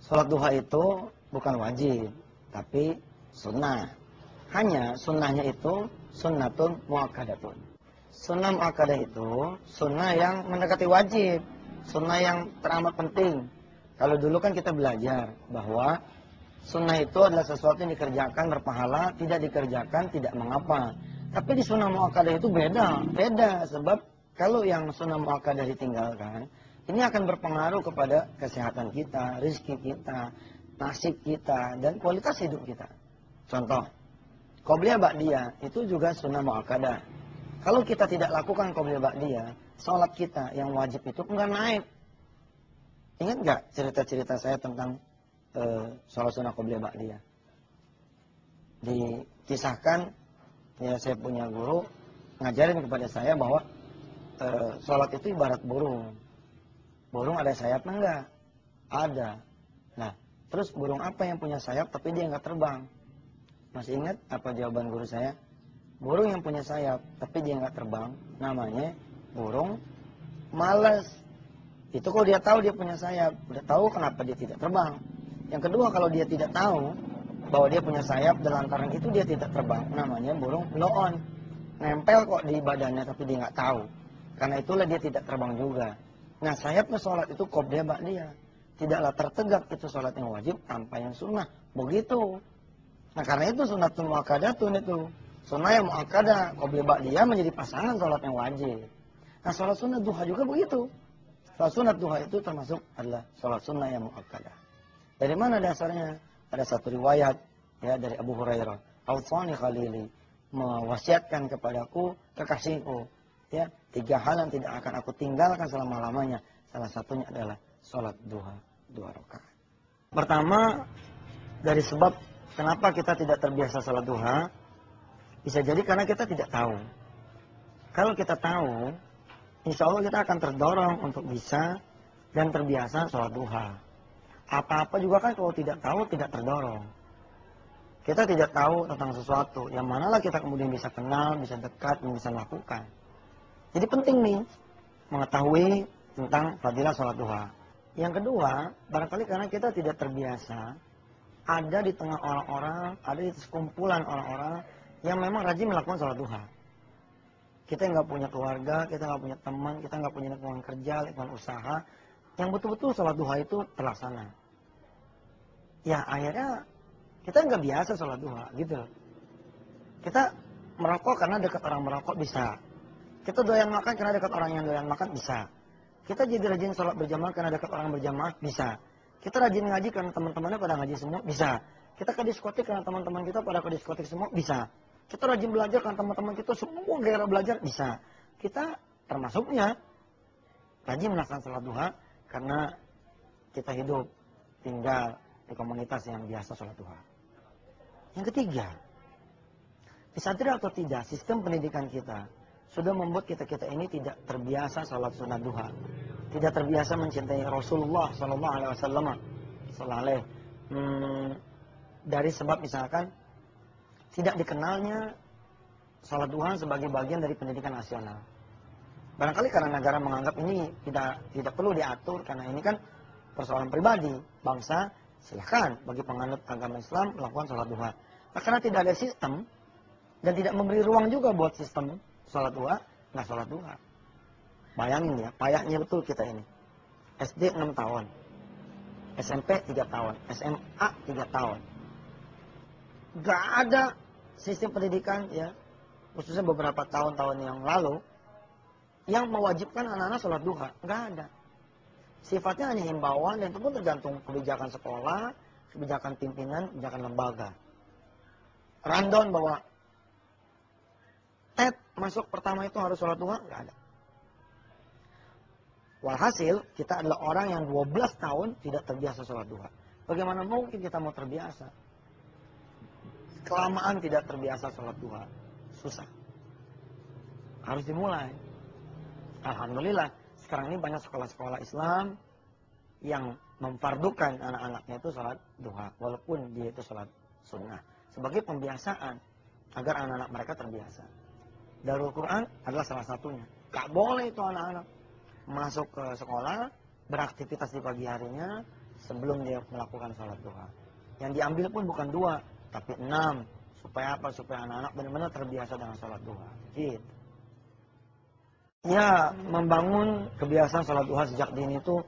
Sholat duha itu bukan wajib, tapi sunnah. Hanya sunnahnya itu sunnatun muakkadatun. Sunnah muakkadah itu sunnah yang mendekati wajib, sunnah yang teramat penting. Kalau dulu kan kita belajar bahwa sunnah itu adalah sesuatu yang dikerjakan berpahala, tidak dikerjakan tidak mengapa. Tapi di sunnah muakkadah itu beda sebab kalau yang sunnah muakkadah ditinggalkan, ini akan berpengaruh kepada kesehatan kita, rezeki kita, nasib kita, dan kualitas hidup kita. Contoh, qobliyah ba'diyah itu juga sunnah muakkadah. Kalau kita tidak lakukan qobliyah ba'diyah, sholat kita yang wajib itu enggak naik. Ingat enggak cerita-cerita saya tentang sholat sunnah qobliyah ba'diyah? Dikisahkan, ya saya punya guru ngajarin kepada saya bahwa sholat itu ibarat burung. Burung ada sayapnya enggak? Ada. Nah, terus burung apa yang punya sayap tapi dia enggak terbang? Masih ingat apa jawaban guru saya? Burung yang punya sayap tapi dia enggak terbang, namanya burung malas. Itu kalau dia tahu dia punya sayap, udah tahu kenapa dia tidak terbang. Yang kedua, kalau dia tidak tahu bahwa dia punya sayap dan lantaran itu dia tidak terbang, namanya burung loon. Nempel kok di badannya tapi dia nggak tahu. Karena itulah dia tidak terbang juga. Nah, sayapnya sholat itu qobliyah ba'diyah. Tidaklah tertegak itu sholat yang wajib tanpa yang sunnah. Begitu. Nah, karena itu sunnatun muakkadatun itu. Sunnah yang muakkadah, qobliyah ba'diyah menjadi pasangan sholat yang wajib. Nah, sholat sunnah duha juga begitu. Sholat sunnah duha itu termasuk adalah sholat sunnah yang muakkadah. Dari mana dasarnya? Ada satu riwayat ya dari Abu Hurairah. Awsani khalili, mewasiatkan kepadaku kekasihku. Ya, 3 hal yang tidak akan aku tinggalkan selama-lamanya. Salah satunya adalah sholat duha 2 rakaat. Pertama, dari sebab kenapa kita tidak terbiasa sholat duha, bisa jadi karena kita tidak tahu. Kalau kita tahu, insya Allah kita akan terdorong untuk bisa dan terbiasa sholat duha. Apa-apa juga kan kalau tidak tahu, tidak terdorong. Kita tidak tahu tentang sesuatu, yang manalah kita kemudian bisa kenal, bisa dekat, dan bisa melakukan. Jadi penting nih, mengetahui tentang fadilah sholat duha. Yang kedua, barangkali karena kita tidak terbiasa, ada di tengah orang-orang, ada di sekumpulan orang-orang yang memang rajin melakukan sholat duha. Kita nggak punya keluarga, kita nggak punya teman, kita nggak punya lingkungan kerja, lingkungan usaha, yang betul-betul sholat duha itu terlaksana. Ya akhirnya kita nggak biasa sholat duha gitu. Kita merokok karena dekat orang merokok bisa. Kita doyan makan karena dekat orang yang doyan makan bisa. Kita jadi rajin sholat berjamaah karena dekat orang berjamaah bisa. Kita rajin ngaji karena teman-temannya pada ngaji semua bisa. Kita ke diskotik karena teman-teman kita pada ke diskotik semua bisa. Kita rajin belajar karena teman-teman kita semua gairah belajar bisa. Kita termasuknya rajin melakukan sholat duha karena kita hidup tinggal di komunitas yang biasa sholat duha. Yang ketiga, disadari atau tidak, sistem pendidikan kita sudah membuat kita ini tidak terbiasa sholat sunat duha, tidak terbiasa mencintai Rasulullah Sallallahu Alaihi Wasallam. Dari sebab misalkan tidak dikenalnya sholat duha sebagai bagian dari pendidikan nasional. Barangkali karena negara menganggap ini tidak perlu diatur karena ini kan persoalan pribadi bangsa. Silahkan bagi penganut agama Islam melakukan sholat duha. Nah, karena tidak ada sistem dan tidak memberi ruang juga buat sistem sholat duha, nggak sholat duha. Bayangin ya, payahnya betul kita ini. SD 6 tahun, SMP 3 tahun, SMA 3 tahun. Nggak ada sistem pendidikan ya, khususnya beberapa tahun-tahun yang lalu, yang mewajibkan anak-anak sholat duha. Nggak ada. Sifatnya hanya himbauan dan itu pun tergantung kebijakan sekolah, kebijakan pimpinan, kebijakan lembaga. Rundown bahwa masuk pertama itu harus sholat duha, nggak ada. Walhasil, kita adalah orang yang 12 tahun tidak terbiasa sholat duha. Bagaimana mungkin kita mau terbiasa? Kelamaan tidak terbiasa sholat duha. Susah. Harus dimulai. Alhamdulillah, sekarang ini banyak sekolah-sekolah Islam yang memfardukan anak-anaknya itu sholat duha. Walaupun dia itu sholat sunnah. Sebagai pembiasaan agar anak-anak mereka terbiasa. Darul Quran adalah salah satunya. Gak boleh itu anak-anak masuk ke sekolah, beraktivitas di pagi harinya, sebelum dia melakukan sholat duha. Yang diambil pun bukan 2, tapi 6. Supaya apa? Supaya anak-anak benar-benar terbiasa dengan sholat duha. Gitu. Ya, membangun kebiasaan sholat duha sejak dini itu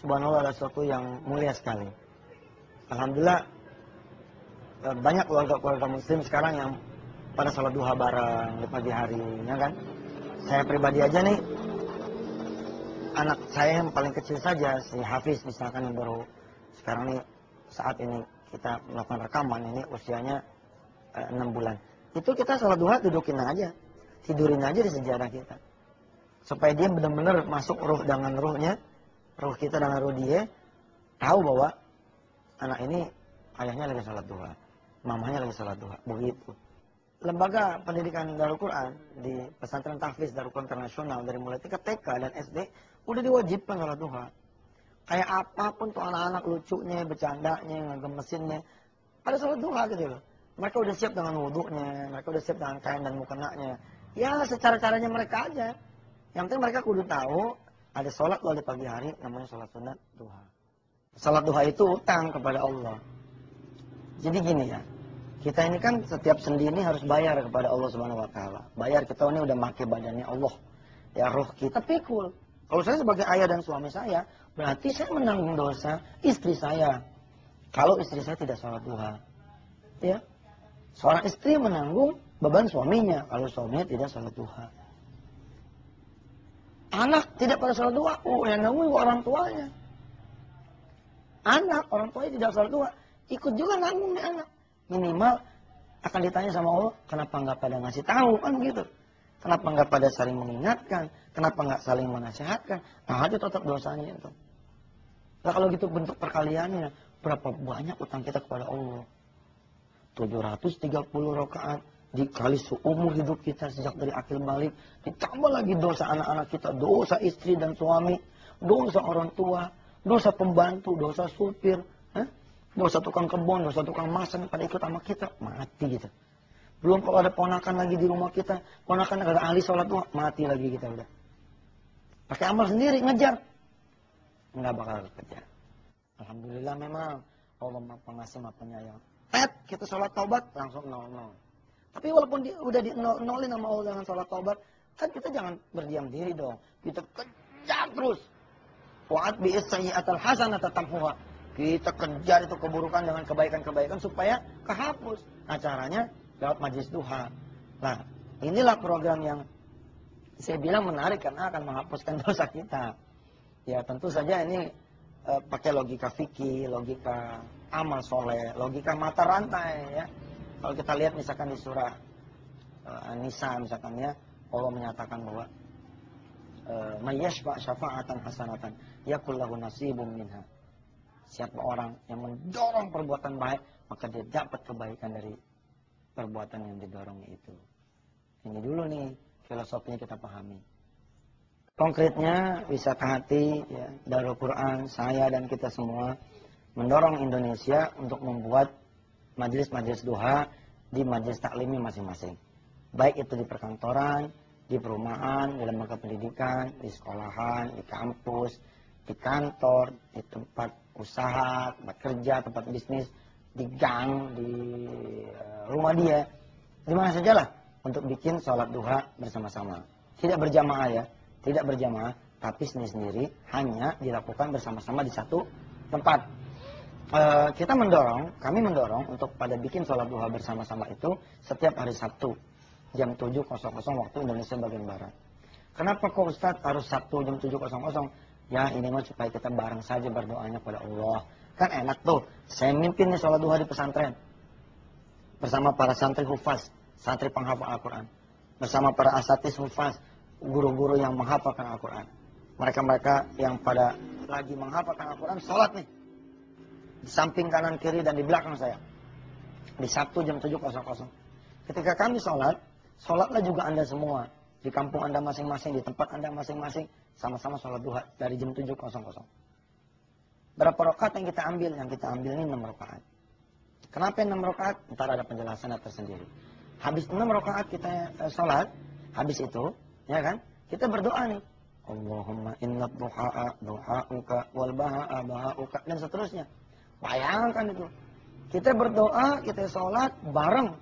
subhanallah adalah sesuatu yang mulia sekali. Alhamdulillah banyak keluarga-keluarga muslim sekarang yang pada sholat duha bareng di pagi hari, ya kan? Saya pribadi aja nih, anak saya yang paling kecil saja, si Hafiz misalkan yang baru sekarang nih saat ini kita melakukan rekaman ini usianya 6 bulan. Itu kita sholat duha dudukin aja, tidurin aja di sejadah kita. Supaya dia benar-benar masuk ruh dengan ruhnya, ruh kita dengan ruh dia, tahu bahwa anak ini ayahnya lagi sholat duha, mamanya lagi sholat duha, begitu. Lembaga pendidikan Darul Quran di pesantren tahfiz Darul Quran Internasional dari mulai tingkat TK dan SD udah diwajibkan sholat duha. Kayak apapun tuh anak-anak lucunya, bercandanya, ngegemesinnya, pada sholat duha gitu loh. Mereka udah siap dengan wudhunya, mereka udah siap dengan kain dan mukenanya. Ya secara caranya mereka aja. Yang penting mereka kudu tahu ada sholat loh di pagi hari namanya sholat sunat duha. Sholat duha itu utang kepada Allah. Jadi gini ya, kita ini kan setiap sendi ini harus bayar kepada Allah Subhanahu Wa Taala. Bayar, kita ini udah make badannya Allah. Ya roh kita pikul. Kalau saya sebagai ayah dan suami saya, berarti saya menanggung dosa istri saya. Kalau istri saya tidak sholat duha, ya, seorang istri menanggung beban suaminya kalau suaminya tidak sholat duha. Anak tidak pada sholat duha, yang nanggung orang tuanya. Anak, orang tuanya tidak sholat duha, ikut juga nanggung nih anak. Minimal akan ditanya sama Allah, kenapa nggak pada ngasih tahu, kan begitu. Kenapa nggak pada saling mengingatkan, kenapa nggak saling menasihatkan. Nah itu tetap dosanya itu. Nah kalau gitu bentuk perkaliannya, berapa banyak utang kita kepada Allah. 730 rakaat. Dikali seumur hidup kita sejak dari akil balik, ditambah lagi dosa anak-anak kita, dosa istri dan suami, dosa orang tua, dosa pembantu, dosa supir, dosa tukang kebun, dosa tukang masak pada ikut sama kita, mati gitu. Belum kalau ada ponakan lagi di rumah kita, ponakan ada ahli sholat duha, mati lagi kita udah. Pakai amal sendiri, ngejar, nggak bakal kerja. Alhamdulillah memang Allah Maha Pengasih Maha Penyayang. Kita sholat taubat langsung 0. Tapi walaupun udah di-nolin sama Allah dengan sholat taubat, kan kita jangan berdiam diri dong. Kita kejar terus. Wa'at bi'is sayyi'atal hasanata tamhuha. Kita kejar itu keburukan dengan kebaikan-kebaikan supaya kehapus. Nah caranya lewat majlis duha. Nah inilah program yang saya bilang menarik karena akan menghapuskan dosa kita. Ya tentu saja ini pakai logika fikih, logika amal soleh, logika mata rantai ya. Kalau kita lihat misalkan di surah An-Nisa misalkan ya, Allah menyatakan bahwa mayyashfa' syafa'atan hasanatan yakul lahu nasibum minha. Siapa orang yang mendorong perbuatan baik, maka dia dapat kebaikan dari perbuatan yang didorongnya itu. Ini dulu nih filosofinya kita pahami. Konkretnya wisata hati ya, Darul Quran, saya dan kita semua mendorong Indonesia untuk membuat majelis-majelis duha di majelis taklimi masing-masing. Baik itu di perkantoran, di perumahan, di lembaga pendidikan, di sekolahan, di kampus, di kantor, di tempat usaha, tempat kerja, tempat bisnis, di gang, di rumah dia, di mana sajalah untuk bikin sholat duha bersama-sama. Tidak berjamaah ya, tidak berjamaah, tapi sendiri-sendiri hanya dilakukan bersama-sama di satu tempat. Kami mendorong untuk pada bikin sholat duha bersama-sama itu setiap hari Sabtu jam 7.00 waktu Indonesia bagian Barat. Kenapa kok Ustadz harus Sabtu jam 7.00? Ya ini mah supaya kita bareng saja berdoanya kepada Allah. Kan enak tuh, saya mimpin nih sholat duha di pesantren bersama para santri hufaz, santri penghafal Al-Quran, bersama para asatis hufaz, guru-guru yang menghafalkan Al-Quran. Mereka-mereka yang pada lagi menghafalkan Al-Quran sholat nih di samping kanan kiri dan di belakang saya di Sabtu jam 7.00. Ketika kami sholatlah juga Anda semua di kampung Anda masing-masing, di tempat Anda masing-masing, sama-sama sholat duha dari jam 7.00. Berapa rakaat yang kita ambil? Yang kita ambil ini 6 rakaat. Kenapa 6 rakaat? Ntar ada penjelasan tersendiri. Habis 6 rakaat kita sholat, habis itu, ya kan, kita berdoa nih. Allahumma inna duha'a duha'uka wal baha'a baha'uka dan seterusnya. Bayangkan itu. Kita berdoa, kita sholat bareng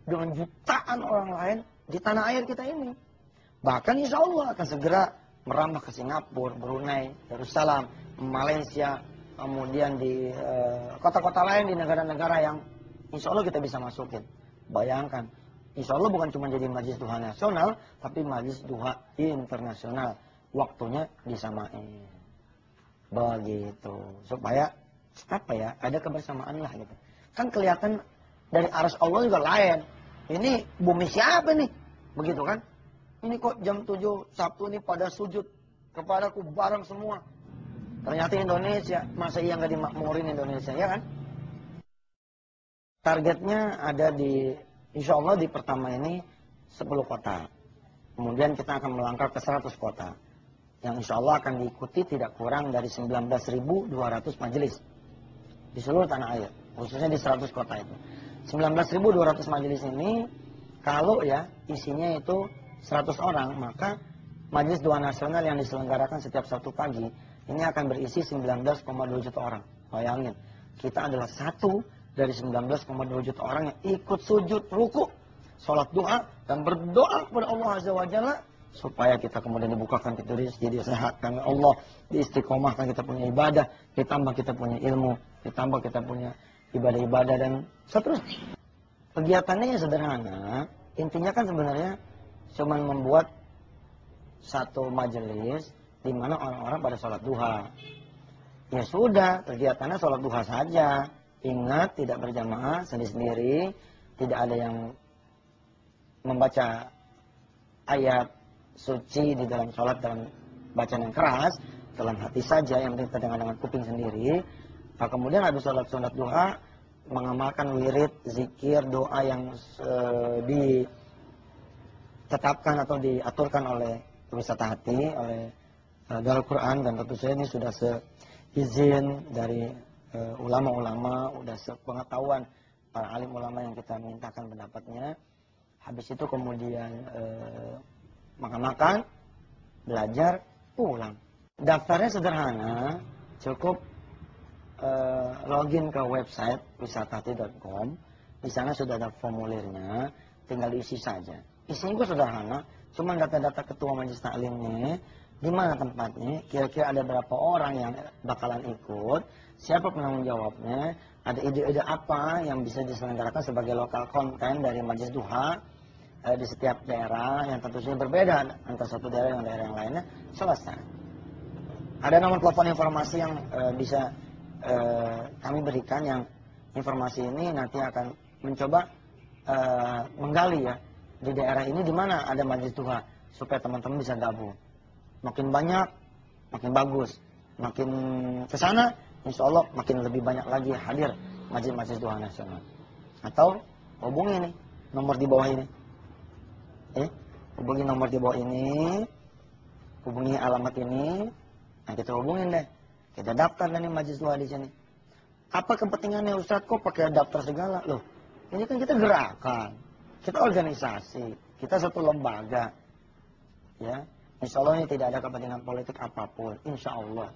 dengan jutaan orang lain di tanah air kita ini. Bahkan insya Allah akan segera merambah ke Singapura, Brunei, Darussalam, Malaysia, kemudian di kota-kota lain di negara-negara yang insya Allah kita bisa masukin. Bayangkan, insya Allah bukan cuma jadi Majelis Duha Nasional, tapi Majelis Duha Internasional. Waktunya disamain. Begitu. Supaya, apa ya, ada kebersamaan lah gitu. Kan kelihatan dari arsy Allah juga lain. Ini bumi siapa nih? Begitu kan? Ini kok jam 7 Sabtu ini pada sujud kepadaku bareng semua. Ternyata Indonesia, masa iya nggak dimakmurin Indonesia, ya kan? Targetnya ada di, insya Allah di pertama ini 10 kota. Kemudian kita akan melangkah ke 100 kota. Yang insya Allah akan diikuti tidak kurang dari 19.200 majelis. Di seluruh tanah air, khususnya di 100 kota itu. 19.200 majelis ini, kalau ya isinya itu 100 orang, maka Majelis Duha Nasional yang diselenggarakan setiap Sabtu pagi, ini akan berisi 19,2 juta orang. Bayangin, kita adalah satu dari 19,2 juta orang yang ikut sujud, ruku, sholat duha, dan berdoa kepada Allah Azza wa Jalla, supaya kita kemudian dibukakan kita rezeki, disehatkan Allah, diistiqomahkan kita punya ibadah, ditambah kita punya ilmu, ditambah kita punya ibadah-ibadah, dan seterusnya. Kegiatannya yang sederhana, intinya kan sebenarnya cuma membuat satu majelis di mana orang-orang pada sholat duha. Ya sudah, kegiatannya sholat duha saja. Ingat, tidak berjamaah, sendiri-sendiri, tidak ada yang membaca ayat suci di dalam sholat dalam bacaan yang keras, dalam hati saja, yang penting terdengar dengan kuping sendiri. Nah, kemudian habis sholat duha, mengamalkan wirid, zikir, doa yang ditetapkan atau diaturkan oleh wisata hati, oleh Darul Quran, dan tentu saja ini sudah seizin dari ulama-ulama, sudah sepengetahuan para alim ulama yang kita mintakan pendapatnya. Habis itu kemudian makan-makan, belajar, pulang. Daftarnya sederhana, cukup login ke website wisatahati.com. Di sana sudah ada formulirnya, tinggal diisi saja. Isinya juga sederhana, cuma data-data ketua majelis taklimnya, di mana tempatnya, kira-kira ada berapa orang yang bakalan ikut, siapa penanggung jawabnya, ada ide-ide apa yang bisa diselenggarakan sebagai lokal konten dari majelis duha di setiap daerah yang tentu saja berbeda antara satu daerah dengan daerah yang lainnya. Selesai. Ada nomor telepon informasi yang bisa kami berikan, yang informasi ini nanti akan mencoba menggali ya di daerah ini di mana ada majelis duha, supaya teman-teman bisa gabung. Makin banyak, makin bagus. Makin ke sana, insya Allah makin lebih banyak lagi hadir majelis duha nasional. Atau hubungi nih nomor di bawah ini. Hubungi nomor di bawah ini, hubungi alamat ini. Nah, kita hubungin deh. Kita daftar nih majelis duha di sini. Apa kepentingannya Ustaz, kok pakai daftar segala? Loh, ini kan kita gerakan, kita organisasi, kita satu lembaga. Ya, insya Allah ini tidak ada kepentingan politik apapun, insya Allah.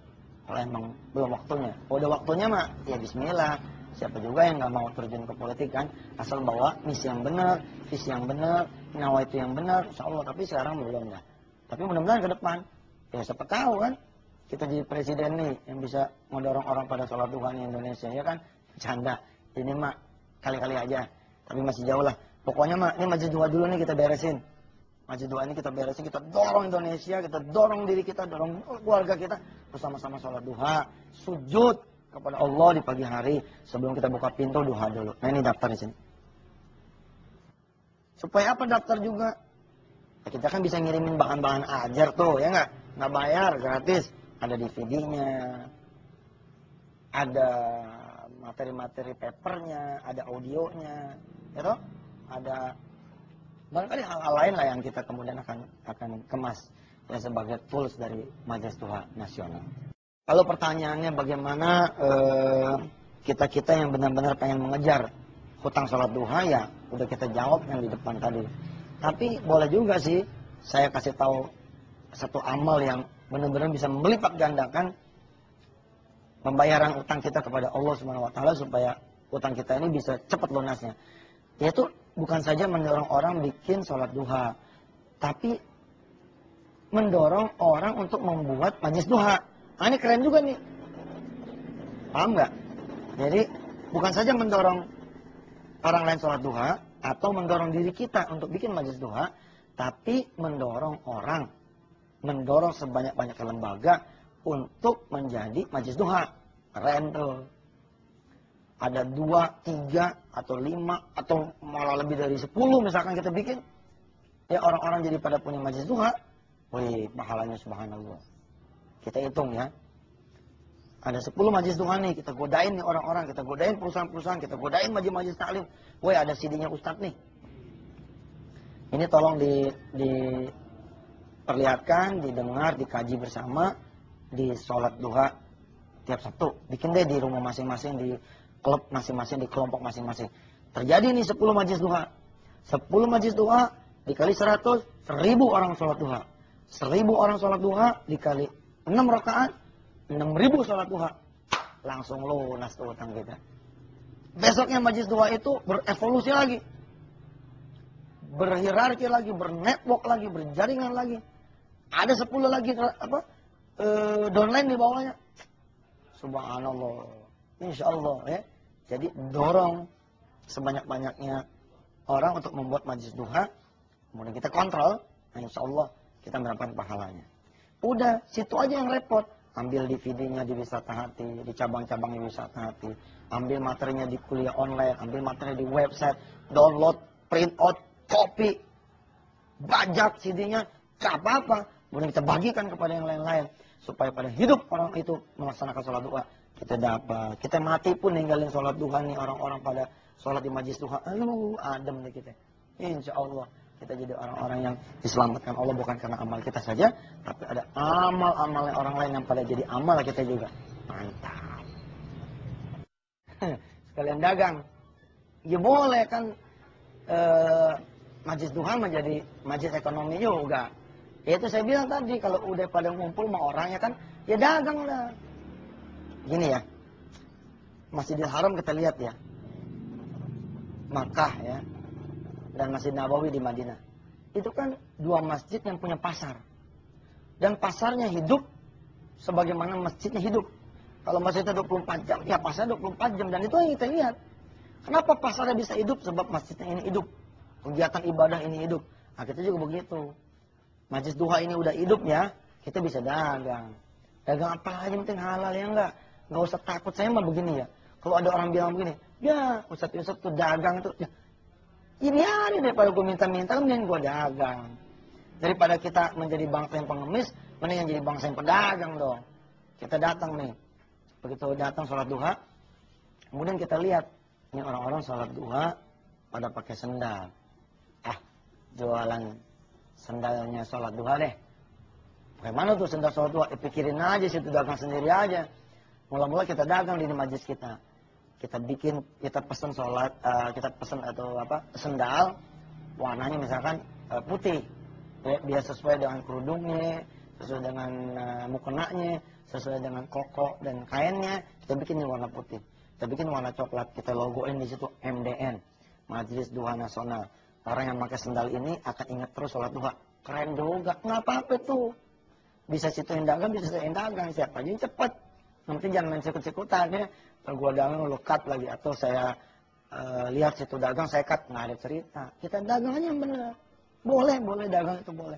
Kalau emang belum waktunya, kalau udah waktunya mah, ya bismillah. Siapa juga yang nggak mau terjun ke politik kan, asal bawa misi yang benar, visi yang benar, nyawa itu yang benar, insya Allah. Tapi sekarang belum ya. Tapi mudah-mudahan ke depan, ya siapa tahu kan, kita jadi presiden nih yang bisa mendorong orang pada sholat duha di Indonesia, ya kan? Canda, ini mah kali-kali aja, tapi masih jauh lah. Pokoknya mah ini majelis duha dulu nih kita beresin. Majelis duha ini kita beresin, kita dorong Indonesia, kita dorong diri kita, dorong keluarga kita bersama-sama sholat duha, sujud kepada Allah di pagi hari sebelum kita buka pintu duha dulu. Nah, ini daftar di sini. Supaya apa daftar juga? Ya, kita kan bisa ngirimin bahan-bahan ajar tuh, ya nggak bayar, gratis. Ada DVD-nya, ada materi-materi papernya, ada audionya, ya toh? Ada barangkali hal-hal lain lah yang kita kemudian akan kemas ya sebagai tools dari Majelis Duha Nasional. Kalau pertanyaannya bagaimana kita-kita yang benar-benar pengen mengejar hutang sholat duha, ya udah kita jawab yang di depan tadi. Tapi boleh juga sih saya kasih tahu satu amal yang benar-benar bisa melipat gandakan pembayaran utang kita kepada Allah Subhanahu wa taala supaya utang kita ini bisa cepat lunasnya. Yaitu bukan saja mendorong orang bikin sholat duha, tapi mendorong orang untuk membuat majlis duha. Nah, ini keren juga nih. Paham nggak? Jadi bukan saja mendorong orang lain sholat duha atau mendorong diri kita untuk bikin majlis duha, tapi mendorong orang, mendorong sebanyak-banyak lembaga untuk menjadi majlis duha. Keren tuh. Ada 2, 3, atau 5, atau malah lebih dari 10 misalkan kita bikin. Ya orang-orang jadi pada punya majlis duha. Wih, pahalanya subhanallah. Kita hitung ya. Ada 10 majlis duha nih, kita godain nih orang-orang, kita godain perusahaan-perusahaan, kita godain majlis-majlis taklim. Woi, ada CD-nya Ustadz nih. Ini tolong diperlihatkan, didengar, dikaji bersama di sholat duha tiap Sabtu. Bikin deh di rumah masing-masing, di klub masing-masing, di kelompok masing-masing. Terjadi nih 10 majlis duha. 10 majlis duha dikali 100, 1000 orang sholat duha. 1000 orang sholat duha dikali 6 rakaat, 6000 sholat duha. Langsung lunas tuh utang kita. Besoknya majlis duha itu berevolusi lagi. Berhierarki lagi, bernetwork lagi, berjaringan lagi. Ada 10 lagi downline di bawahnya. Subhanallah. Insya Allah ya. Jadi dorong sebanyak-banyaknya orang untuk membuat majlis duha. Kemudian kita kontrol. Nah, insya Allah kita mendapatkan pahalanya. Udah, situ aja yang repot. Ambil DVD-nya di Wisata Hati, di cabang-cabangnya Wisata Hati. Ambil materinya di kuliah online, ambil materinya di website, download, print out, copy, bajak CD-nya, gak apa-apa. Kemudian kita bagikan kepada yang lain-lain. Supaya pada hidup orang itu melaksanakan sholat duha. Kita dapat. Kita mati pun ninggalin sholat duha nih. Orang-orang pada sholat di majlis duha. Adem nih kita. Insya Allah. Kita jadi orang-orang yang diselamatkan Allah bukan karena amal kita saja. Tapi ada amal-amal orang lain yang pada jadi amal kita juga. Mantap. Sekalian dagang. Ya boleh kan. Majlis duha menjadi majlis ekonomi juga. Ya itu saya bilang tadi. Kalau udah pada ngumpul sama orangnya kan. Ya dagang lah. Gini ya. Masjidil Haram kita lihat ya. Makkah ya. Dan Masjid Nabawi di Madinah. Itu kan 2 masjid yang punya pasar. Dan pasarnya hidup sebagaimana masjidnya hidup. Kalau masjidnya 24 jam, ya pasarnya 24 jam. Dan itu yang kita lihat. Kenapa pasarnya bisa hidup? Sebab masjidnya ini hidup. Kegiatan ibadah ini hidup. Nah kita juga begitu. Majlis duha ini udah hidup ya, kita bisa dagang. Dagang apa aja penting halal ya enggak? Enggak usah takut. Saya mah begini ya. Kalau ada orang bilang begini, ya Ustadz tuh dagang tuh. Ya, ini aja daripada gue minta-minta, mending gue dagang. Daripada kita menjadi bangsa yang pengemis, mending jadi bangsa yang pedagang dong. Kita datang nih. Begitu datang sholat duha, kemudian kita lihat. Ini orang-orang sholat duha pada pakai sendal. Jualan sendalnya sholat duha deh. Bagaimana tuh sendal sholat duha? Pikirin aja situ dagang sendiri aja. Mula-mula kita dagang di majlis kita. Kita bikin, kita pesan sholat, kita pesan atau sendal, warnanya misalkan putih. Biar sesuai dengan kerudungnya, sesuai dengan mukenanya, sesuai dengan koko dan kainnya. Kita bikin warna putih. Kita bikin warna coklat. Kita logoin di situ MDN, Majlis Duha Nasional. Orang yang pakai sendal ini akan ingat terus sholat duha. Keren juga. Nggak apa-apa tuh. Bisa situ yang dagang, bisa situ yang dagang. Siapa aja yang cepet. Nanti jangan main sikut-sikutan ya. Kalau gua dagang lu cut lagi. Atau saya lihat situ dagang, saya cut. Nggak ada cerita. Kita dagang aja yang bener. Boleh dagang itu boleh.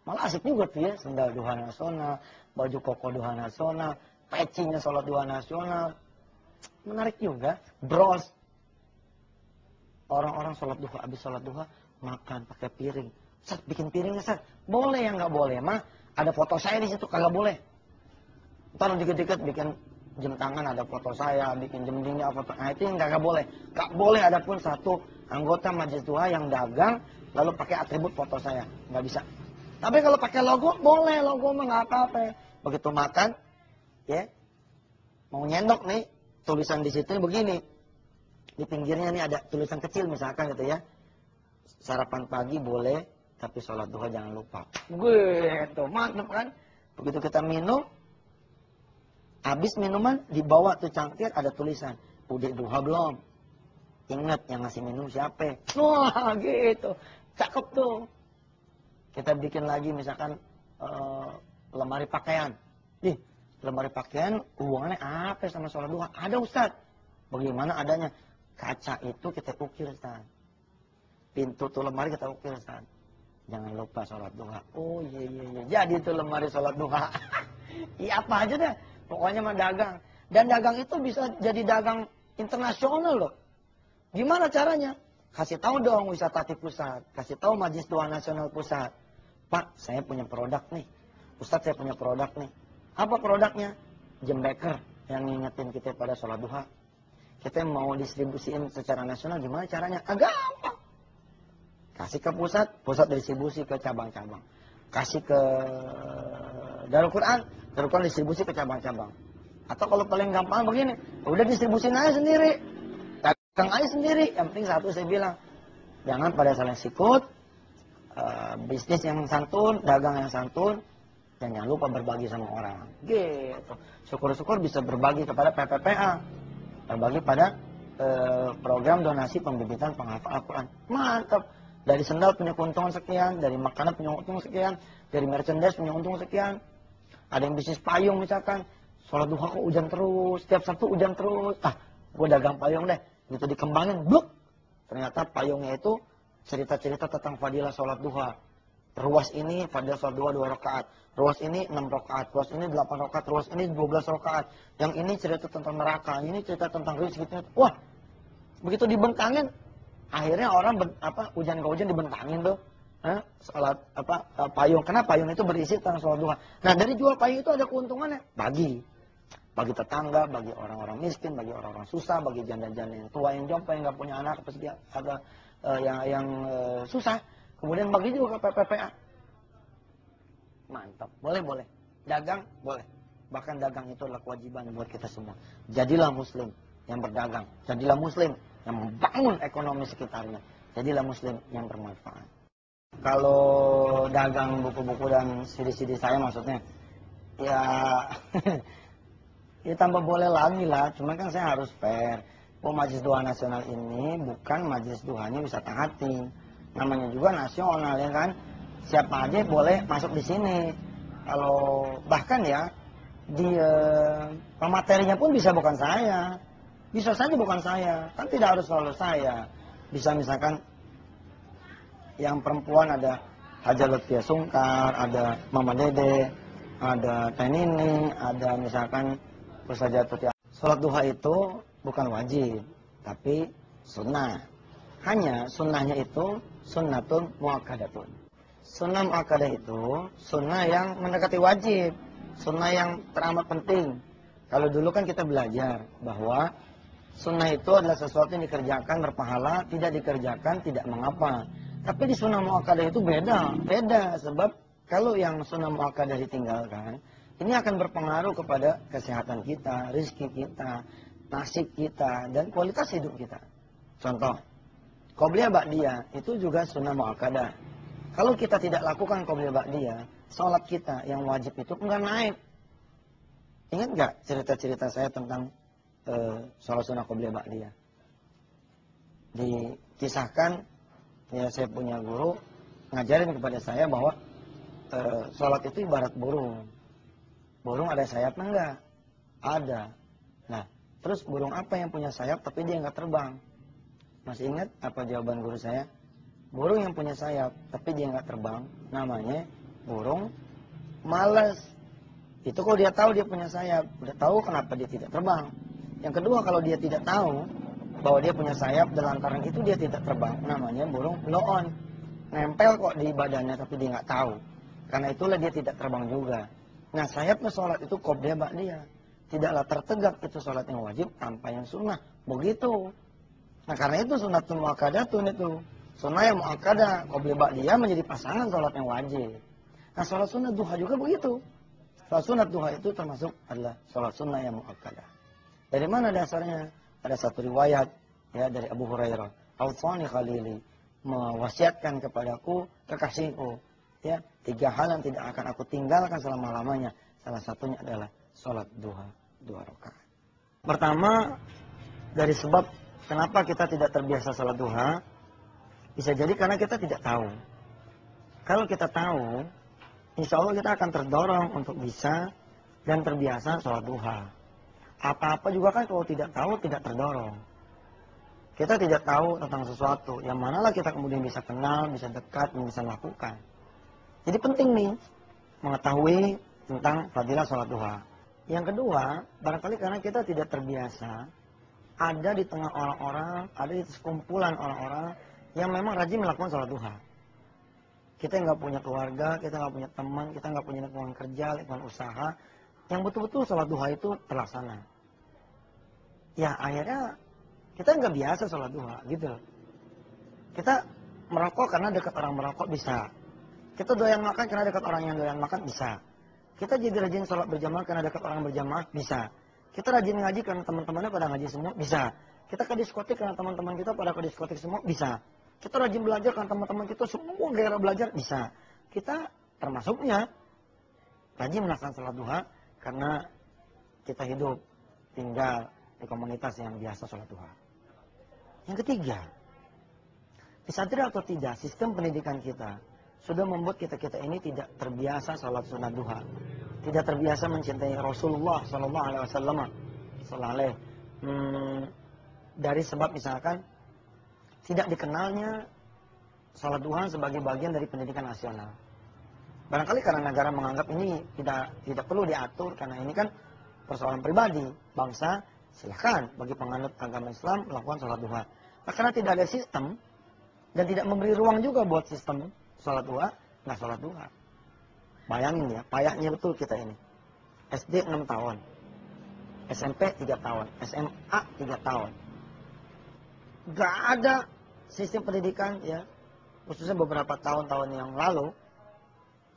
Malah asik juga tuh ya. Sendal duha nasional. Baju koko duha nasional. Pecinya sholat duha nasional. Menarik juga. Bros. Orang-orang sholat duha, habis sholat duha, makan pakai piring. Ustaz, bikin piringnya, Ustaz. Boleh ya nggak boleh, mah. Ada foto saya di situ, kagak boleh. Ntar dikit-dikit bikin jam tangan, ada foto saya, bikin jemdingnya, foto. Nah, itu yang nggak boleh. Nggak boleh ada pun satu anggota majlis duha yang dagang, lalu pakai atribut foto saya. Nggak bisa. Tapi kalau pakai logo, boleh. Logo mah nggak apa-apa. Begitu makan, ya, mau nyendok nih, tulisan di situ begini. Di pinggirnya nih ada tulisan kecil misalkan gitu ya. Sarapan pagi boleh, tapi sholat duha jangan lupa. Gitu, mantap kan? Begitu kita minum, habis minuman, di bawah tuh cangkir ada tulisan, udah duha belum? Ingat yang ngasih minum siapa? Wah gitu, cakep tuh. Kita bikin lagi misalkan lemari pakaian. Ih, lemari pakaian hubungannya apa sama sholat duha? Ada Ustaz. Bagaimana adanya? Kaca itu kita ukir Ustaz. Pintu tuh lemari kita ukir Ustaz. Jangan lupa sholat duha. Oh iya. Jadi itu lemari sholat duha. Iya apa aja deh. Pokoknya mah dagang. Dan dagang itu bisa jadi dagang internasional loh. Gimana caranya? Kasih tahu dong wisata pusat. Kasih tahu Majelis Doa Nasional Pusat. Pak, saya punya produk nih. Ustaz, saya punya produk nih. Apa produknya? Jembeker yang ngingetin kita pada sholat duha. Kita mau distribusiin secara nasional, gimana caranya? Gampang. Kasih ke pusat, pusat distribusi ke cabang-cabang. Kasih ke Darul Quran distribusi ke cabang-cabang. Atau kalau paling gampang begini, udah distribusin aja sendiri. Dagang aja sendiri. Yang penting satu saya bilang, jangan pada saling sikut, bisnis yang santun, dagang yang santun, dan jangan lupa berbagi sama orang. Gitu. Syukur-syukur bisa berbagi kepada PPPA, berbagi pada program donasi pembibitan penghafal Al-Quran. Mantap. Dari sendal punya keuntungan sekian, dari makanan punya untung sekian, dari merchandise punya untung sekian. Ada yang bisnis payung misalkan, sholat duha kok hujan terus, setiap Sabtu hujan terus. Gue dagang payung deh. Gitu dikembangin, bluk. Ternyata payungnya itu cerita-cerita tentang fadilah sholat duha. Ruas ini fadilah sholat duha 2 rakaat. Ruas ini 6 rakaat. Ruas ini 8 rakaat. Ruas ini 12 rakaat. Yang ini cerita tentang neraka. Ini cerita tentang rezeki. Wah, begitu dibentangin, akhirnya orang hujan ke hujan dibentangin tuh. Sholat payung. Karena payung itu berisi tentang sholat duha. Nah dari jual payung itu ada keuntungannya. Bagi tetangga, bagi orang-orang miskin, bagi orang-orang susah, bagi janda-janda yang tua, yang jompo, yang nggak punya anak, ada yang susah. Kemudian bagi juga ke PPPA. Mantap. Boleh. Dagang, boleh. Bahkan dagang itu adalah kewajiban buat kita semua. Jadilah muslim yang berdagang. Jadilah muslim yang membangun ekonomi sekitarnya. Jadilah muslim yang bermanfaat. Kalau dagang buku-buku dan CD-CD saya maksudnya, ya ya tambah boleh lagi lah. Cuma kan saya harus fair. Majelis Doa Nasional ini bukan majelis duhanya wisata hati. Namanya juga nasional ya kan. Siapa aja boleh masuk di sini. Kalau bahkan ya di pematerinya pun bisa bukan saya. Bisa saja bukan saya. Kan tidak harus selalu saya. Bisa misalkan yang perempuan ada Haja Lutfia Sungkar, ada Mama Dede, ada Tenini, ada misalkan Ustazah Tuti. Sholat duha itu bukan wajib, tapi sunnah. Hanya sunnahnya itu sunnatun muakkadatun. Sunnah muakkadah itu sunnah yang mendekati wajib, sunnah yang teramat penting. Kalau dulu kan kita belajar bahwa sunnah itu adalah sesuatu yang dikerjakan berpahala, tidak dikerjakan tidak mengapa. Tapi di sunnah muakkadah itu beda sebab kalau yang sunnah muakkadah ditinggalkan, ini akan berpengaruh kepada kesehatan kita, rezeki kita, nasib kita, dan kualitas hidup kita. Contoh, qobliyah ba'diyah itu juga sunnah muakkadah. Kalau kita tidak lakukan qobliyah ba'diyah, sholat kita yang wajib itu enggak naik. Ingat enggak cerita-cerita saya tentang sholat sunnah qobliyah ba'diyah? Dikisahkan, ya saya punya guru ngajarin kepada saya bahwa sholat itu ibarat burung. Burung ada sayapnya enggak? Ada. Nah, terus burung apa yang punya sayap tapi dia enggak terbang? Masih ingat apa jawaban guru saya? Burung yang punya sayap tapi dia enggak terbang, namanya burung malas. Itu kalau dia tahu dia punya sayap, udah tahu kenapa dia tidak terbang. Yang kedua, kalau dia tidak tahu bahwa dia punya sayap dan lantaran itu dia tidak terbang, namanya burung loon. Nempel kok di badannya tapi dia nggak tahu. Karena itulah dia tidak terbang juga. Nah, sayapnya sholat itu qobliyah ba'diyah. Tidaklah tertegak itu sholat yang wajib tanpa yang sunnah. Begitu. Nah, karena itu sunnatun muakkadatun itu. Sunnah yang muakkadah, qobliyah ba'diyah menjadi pasangan sholat yang wajib. Nah, sholat sunnah duha juga begitu. Sholat sunnah duha itu termasuk adalah sholat sunnah yang muakkadah. Dari mana dasarnya? Ada satu riwayat ya dari Abu Hurairah. Awsani Khalili mewasiatkan kepadaku kekasihku, ya, 3 hal yang tidak akan aku tinggalkan selama-lamanya. Salah satunya adalah sholat duha 2 rakaat. Pertama, dari sebab kenapa kita tidak terbiasa sholat duha, bisa jadi karena kita tidak tahu. Kalau kita tahu, insya Allah kita akan terdorong untuk bisa dan terbiasa sholat duha. Apa-apa juga kan kalau tidak tahu, tidak terdorong. Kita tidak tahu tentang sesuatu, yang manalah kita kemudian bisa kenal, bisa dekat, dan bisa melakukan. Jadi penting nih, mengetahui tentang fadilah sholat duha. Yang kedua, barangkali karena kita tidak terbiasa, ada di tengah orang-orang, ada di sekumpulan orang-orang, yang memang rajin melakukan sholat duha. Kita nggak punya keluarga, kita nggak punya teman, kita nggak punya lingkungan kerja, lingkungan usaha, yang betul-betul sholat duha itu terlaksana. Ya akhirnya, kita nggak biasa sholat duha, gitu. Kita merokok karena dekat orang merokok bisa. Kita doyan makan karena dekat orang yang doyan makan bisa. Kita jadi rajin sholat berjamaah karena dekat orang berjamaah bisa. Kita rajin ngaji karena teman-temannya pada ngaji semua bisa. Kita ke diskotik karena teman-teman kita pada ke diskotik semua bisa. Kita rajin belajar karena teman-teman kita semua gairah belajar bisa. Kita termasuknya rajin melakukan sholat duha karena kita hidup tinggal di komunitas yang biasa sholat duha. Yang ketiga, disadari atau tidak, sistem pendidikan kita sudah membuat kita ini tidak terbiasa sholat sunat duha, tidak terbiasa mencintai Rasulullah Sallallahu Alaihi Wasallam. Dari sebab misalkan tidak dikenalnya sholat duha sebagai bagian dari pendidikan nasional. Barangkali karena negara menganggap ini tidak perlu diatur karena ini kan persoalan pribadi bangsa. Silahkan bagi penganut agama Islam melakukan sholat duha. Nah, karena tidak ada sistem dan tidak memberi ruang juga buat sistem sholat duha, nggak sholat duha. Bayangin ya, payahnya betul kita ini. SD 6 tahun, SMP 3 tahun, SMA 3 tahun. Nggak ada sistem pendidikan ya, khususnya beberapa tahun-tahun yang lalu,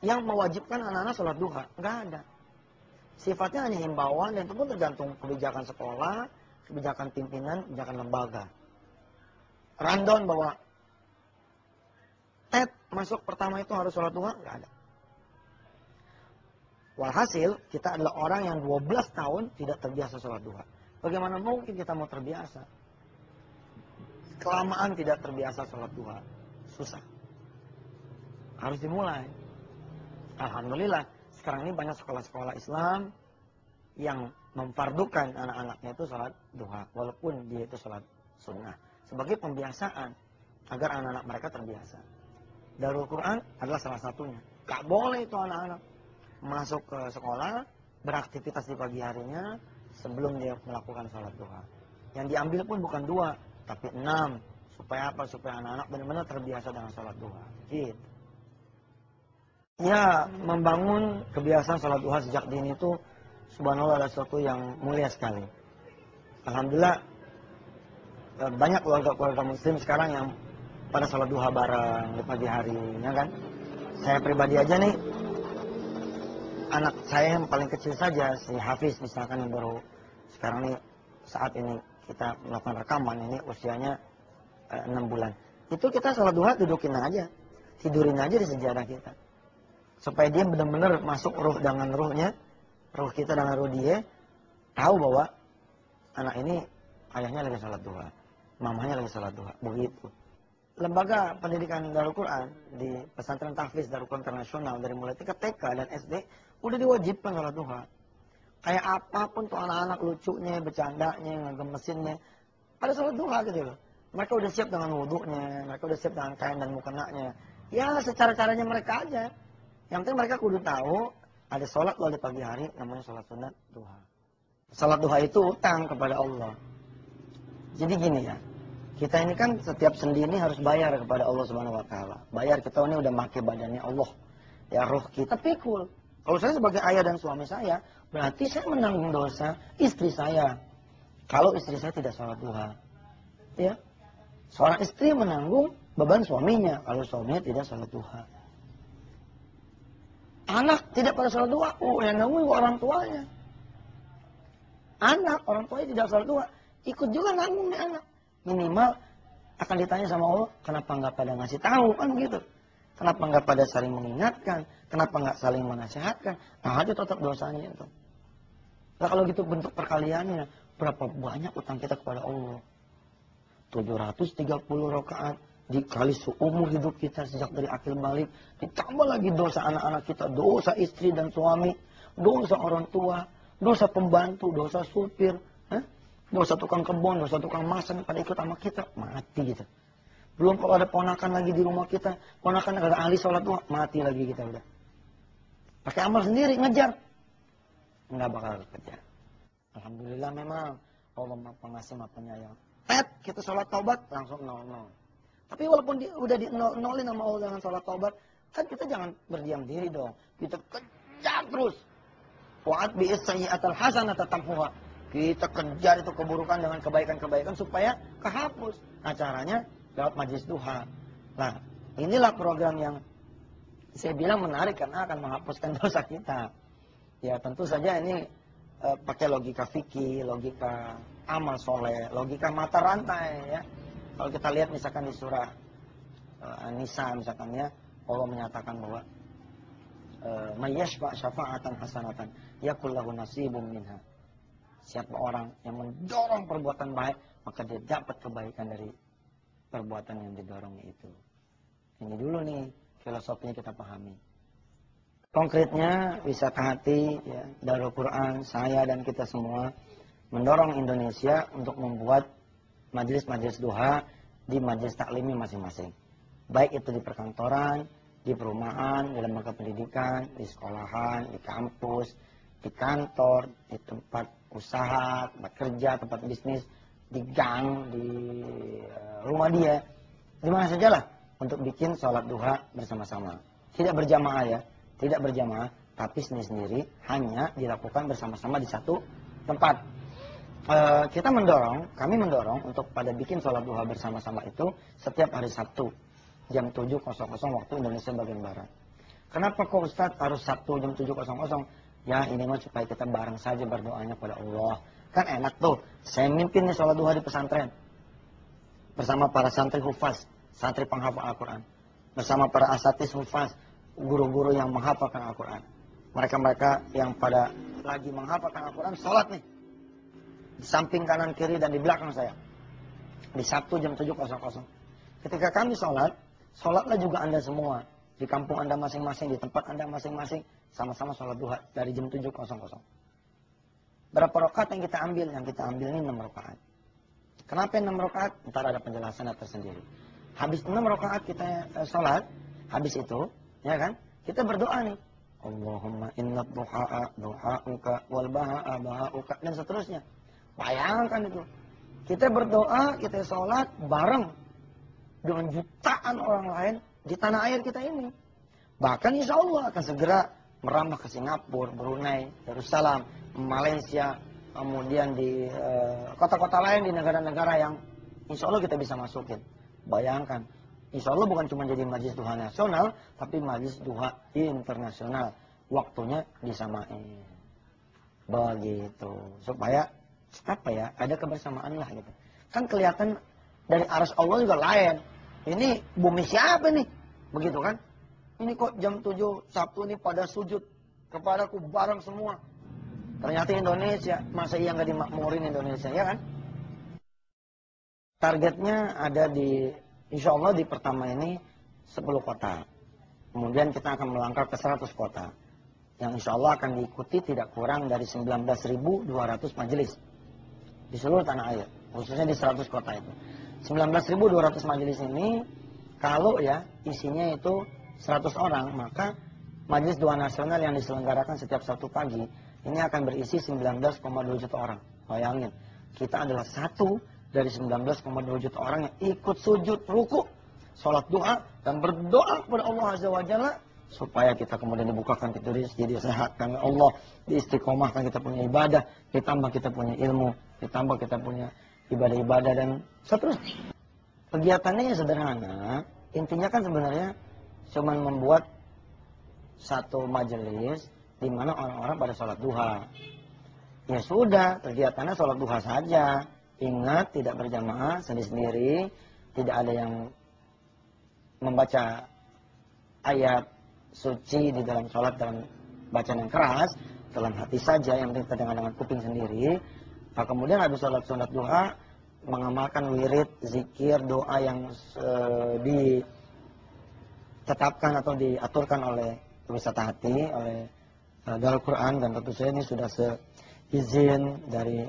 yang mewajibkan anak-anak sholat duha. Nggak ada. Sifatnya hanya himbauan dan itu pun tergantung kebijakan sekolah, kebijakan pimpinan, kebijakan lembaga. Rundown bahwa TET masuk pertama itu harus sholat duha, nggak ada. Walhasil, kita adalah orang yang 12 tahun tidak terbiasa sholat duha. Bagaimana mungkin kita mau terbiasa? Kelamaan tidak terbiasa sholat duha. Susah. Harus dimulai. Alhamdulillah. Sekarang ini banyak sekolah-sekolah Islam yang memfardukan anak-anaknya itu sholat duha. Walaupun dia itu sholat sunnah. Sebagai pembiasaan. Agar anak-anak mereka terbiasa. Darul Quran adalah salah satunya. Gak boleh itu anak-anak masuk ke sekolah, beraktivitas di pagi harinya, sebelum dia melakukan sholat duha. Yang diambil pun bukan 2, tapi 6. Supaya apa? Supaya anak-anak benar-benar terbiasa dengan sholat duha. Gitu. Ya, membangun kebiasaan sholat duha sejak dini itu subhanallah adalah sesuatu yang mulia sekali. Alhamdulillah banyak keluarga-keluarga muslim sekarang yang pada sholat duha bareng di pagi hari, ya kan? Saya pribadi aja nih, anak saya yang paling kecil saja, si Hafiz misalkan yang baru sekarang nih saat ini kita melakukan rekaman ini usianya 6 bulan. Itu kita sholat duha dudukin aja, tidurin aja di sejadah kita. Supaya dia benar-benar masuk ruh dengan ruhnya, ruh kita dengan ruh dia, tahu bahwa anak ini ayahnya lagi sholat duha, mamanya lagi sholat duha, begitu. Lembaga pendidikan Darul Quran di pesantren tahfiz Darul Quran Internasional dari mulai tingkat TK dan SD udah diwajibkan sholat duha. Kayak apapun tuh anak-anak lucunya, bercandanya, ngegemesinnya, pada sholat duha gitu loh. Mereka udah siap dengan wudhunya, mereka udah siap dengan kain dan mukenanya. Ya secara caranya mereka aja. Yang penting mereka kudu tahu ada sholat loh di pagi hari namanya sholat sunat duha. Sholat duha itu utang kepada Allah. Jadi gini ya, kita ini kan setiap sendi ini harus bayar kepada Allah Subhanahu Wa Taala. Bayar, kita ini udah pakai badannya Allah. Ya roh kita pikul. Kalau saya sebagai ayah dan suami saya, berarti saya menanggung dosa istri saya. Kalau istri saya tidak sholat duha, ya, seorang istri menanggung beban suaminya kalau suaminya tidak sholat duha. Anak tidak pada sholat duha, yang nanggung orang tuanya. Anak, orang tuanya tidak sholat duha, ikut juga nanggung nih anak. Minimal akan ditanya sama Allah, kenapa nggak pada ngasih tahu, kan begitu. Kenapa nggak pada saling mengingatkan, kenapa nggak saling menasihatkan. Nah, itu tetap dosanya itu. Nah, kalau gitu bentuk perkaliannya, berapa banyak utang kita kepada Allah? 730 rakaat dikali seumur hidup kita sejak dari akil balik, ditambah lagi dosa anak-anak kita, dosa istri dan suami, dosa orang tua, dosa pembantu, dosa supir, dosa tukang kebun, dosa tukang masak pada ikut sama kita, mati gitu. Belum kalau ada ponakan lagi di rumah kita, ponakan ada ahli sholat tuh, mati lagi kita udah. Pakai amal sendiri ngejar, nggak bakal kerja. Alhamdulillah memang Allah Maha Pengasih Maha Penyayang. Kita sholat taubat langsung 0-0. Tapi walaupun udah di 0-0in sama Allah dengan sholat taubat, kan kita jangan berdiam diri dong. Kita kejar terus. Wa'at bi'is sayyi'atal hasanata tamhuha. Kita kejar itu keburukan dengan kebaikan-kebaikan supaya kehapus. Nah, caranya lewat majlis duha. Nah, inilah program yang saya bilang menarik karena akan menghapuskan dosa kita. Ya, tentu saja ini pakai logika fikih, logika amal soleh, logika mata rantai ya. Kalau kita lihat misalkan di surah An-Nisa misalkan ya, Allah menyatakan bahwa mayyashfa' syafa'atan hasanatan yakul lahu nasibum minha. Siapa orang yang mendorong perbuatan baik, maka dia dapat kebaikan dari perbuatan yang didorongnya itu. Ini dulu nih filosofinya kita pahami. Konkretnya wisata hati ya, Darul Quran, saya dan kita semua mendorong Indonesia untuk membuat majelis-majelis duha di majelis taklimnya masing-masing. Baik itu di perkantoran, di perumahan, di lembaga pendidikan, di sekolahan, di kampus, di kantor, di tempat usaha, tempat kerja, tempat bisnis, di gang, di rumah dia, di mana sajalah untuk bikin sholat duha bersama-sama. Tidak berjamaah ya, tidak berjamaah, tapi sendiri-sendiri, hanya dilakukan bersama-sama di satu tempat. Kami mendorong untuk pada bikin sholat duha bersama-sama itu setiap hari Sabtu jam 7.00 waktu Indonesia bagian Barat. Kenapa kok Ustadz harus Sabtu jam 7.00? Ya ini mah supaya kita bareng saja berdoanya kepada Allah. Kan enak tuh, saya mimpin nih sholat duha di pesantren bersama para santri hufaz, santri penghafal Al-Quran, bersama para asatis hufaz, guru-guru yang menghafalkan Al-Quran. Mereka-mereka yang pada lagi menghafalkan Al-Quran, sholat nih di samping kanan kiri dan di belakang saya di Sabtu jam 7.00. Ketika kami sholatlah juga Anda semua di kampung Anda masing-masing, di tempat Anda masing-masing, sama-sama sholat duha dari jam 7.00. Berapa rakaat yang kita ambil? Yang kita ambil ini 6 rakaat. Kenapa 6 rakaat? Ntar ada penjelasan tersendiri. Habis 6 rakaat kita sholat, habis itu, ya kan? Kita berdoa nih. Allahumma inna duha'a duha'uka wal baha'a baha'uka dan seterusnya. Bayangkan itu. Kita berdoa, kita sholat bareng dengan jutaan orang lain di tanah air kita ini. Bahkan insya Allah akan segera merambah ke Singapura, Brunei, Yerusalem, Malaysia, kemudian di kota-kota lain di negara-negara yang insya Allah kita bisa masukin. Bayangkan, insya Allah bukan cuma jadi majlis duha nasional, tapi majlis duha internasional. Waktunya disamain. Begitu. Supaya ada kebersamaan lah gitu. Kan kelihatan dari arsy Allah juga lain. Ini bumi siapa nih? Begitu kan? Ini kok jam 7 Sabtu ini pada sujud kepadaku bareng semua. Ternyata Indonesia, masa iya nggak dimakmurin Indonesia, ya kan? Targetnya ada insya Allah di pertama ini 10 kota. Kemudian kita akan melangkah ke 100 kota. Yang insya Allah akan diikuti tidak kurang dari 19.200 majelis. Di seluruh tanah air, khususnya di 100 kota itu. 19.200 majelis ini, kalau ya isinya itu 100 orang, maka majelis duha nasional yang diselenggarakan setiap Sabtu pagi, ini akan berisi 19,2 juta orang. Bayangin, kita adalah satu dari 19,2 juta orang yang ikut sujud, ruku, sholat duha, dan berdoa kepada Allah Azza wa Jalla, supaya kita kemudian dibukakan kita disehatkan Allah, diistiqomahkan kita punya ibadah, ditambah kita punya ilmu, ditambah kita punya ibadah-ibadah dan seterusnya. Kegiatannya yang sederhana, intinya kan sebenarnya cuma membuat satu majelis di mana orang-orang pada sholat duha. Ya sudah, kegiatannya sholat duha saja. Ingat, tidak berjamaah, sendiri-sendiri. tidak ada yang membaca ayat suci di dalam sholat dalam bacaan yang keras, dalam hati saja, yang penting kita dengar dengan kuping sendiri. Nah, kemudian habis sholat duha, mengamalkan wirid, zikir, doa yang ditetapkan atau diaturkan oleh wisata hati, oleh Darul Quran, dan tentu saja ini sudah seizin dari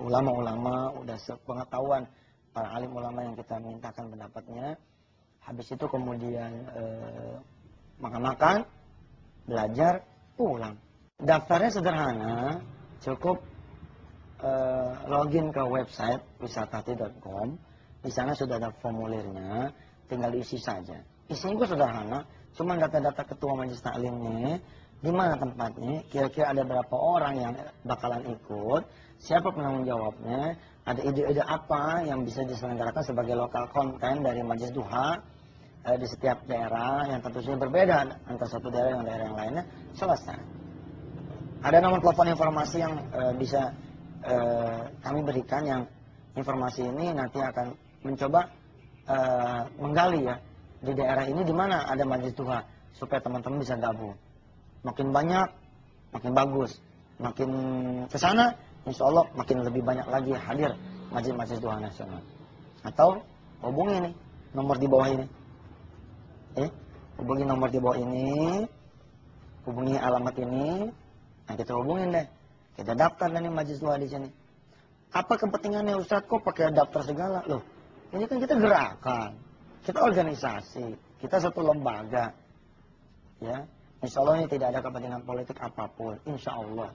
ulama-ulama, sudah sepengetahuan para alim ulama yang kita mintakan pendapatnya. Habis itu kemudian makan-makan, belajar, pulang. Daftarnya sederhana, cukup login ke website wisatahati.com. Di sana sudah ada formulirnya, tinggal diisi saja. Isinya juga sederhana, cuma data-data ketua majelis taklimnya, di mana tempatnya, kira-kira ada berapa orang yang bakalan ikut, siapa penanggung jawabnya, ada ide-ide apa yang bisa diselenggarakan sebagai lokal konten dari majelis duha di setiap daerah yang tentu saja berbeda antara satu daerah dengan daerah yang lainnya. Selesai. Ada nomor telepon informasi yang bisa kami berikan, yang informasi ini nanti akan mencoba menggali ya di daerah ini di mana ada majelis duha supaya teman-teman bisa gabung. Makin banyak, makin bagus. Makin ke sana, insya Allah makin lebih banyak lagi hadir majelis duha nasional. Atau hubungi nih nomor di bawah ini. Hubungi nomor di bawah ini, hubungi alamat ini. Nah, kita hubungin deh. Kita daftar nih majelis duha di sini. Apa kepentingannya Ustadz, kok pakai daftar segala? Loh, ini kan kita gerakan, kita organisasi, kita satu lembaga. Ya, insya Allah ini tidak ada kepentingan politik apapun. Insya Allah.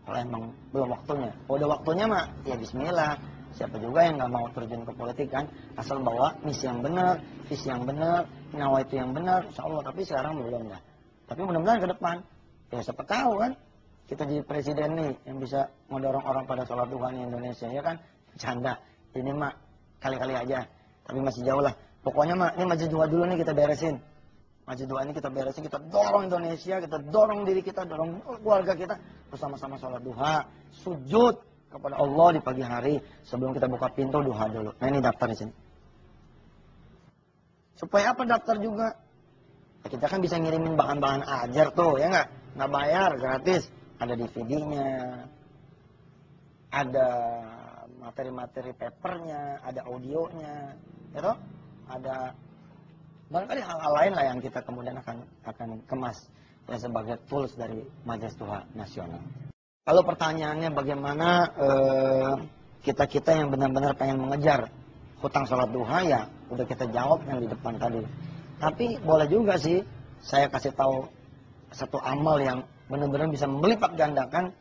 Kalau emang belum waktunya. Kalau udah waktunya mah, ya bismillah. Siapa juga yang nggak mau terjun ke politik kan? Asal bawa misi yang benar, visi yang benar, nyawa itu yang benar. Insya Allah. Tapi sekarang belum ya. Tapi mudah-mudahan ke depan. Ya siapa tahu kan? Kita jadi presiden nih yang bisa mendorong orang pada sholat duha di Indonesia, ya kan? Canda. Ini mah kali-kali aja. Tapi masih jauh lah. Pokoknya mah ini majelis duha dulu nih kita beresin. Majelis duha ini kita beresin, kita dorong Indonesia, kita dorong diri kita, dorong keluarga kita bersama-sama sholat duha, sujud kepada Allah di pagi hari sebelum kita buka pintu duha dulu. Nah ini daftar di sini. Supaya apa daftar juga? Ya, kita kan bisa ngirimin bahan-bahan ajar tuh, ya nggak? Nggak bayar, gratis. Ada DVD-nya, ada materi-materi papernya, ada audionya, ya toh? Ada barangkali hal-hal lain lah yang kita kemudian akan kemas ya sebagai tools dari Majelis Duha Nasional. Kalau pertanyaannya bagaimana kita-kita yang benar-benar pengen mengejar hutang sholat duha, ya udah kita jawab yang di depan tadi. Tapi boleh juga sih saya kasih tahu satu amal yang benar-benar bisa melipat gandakan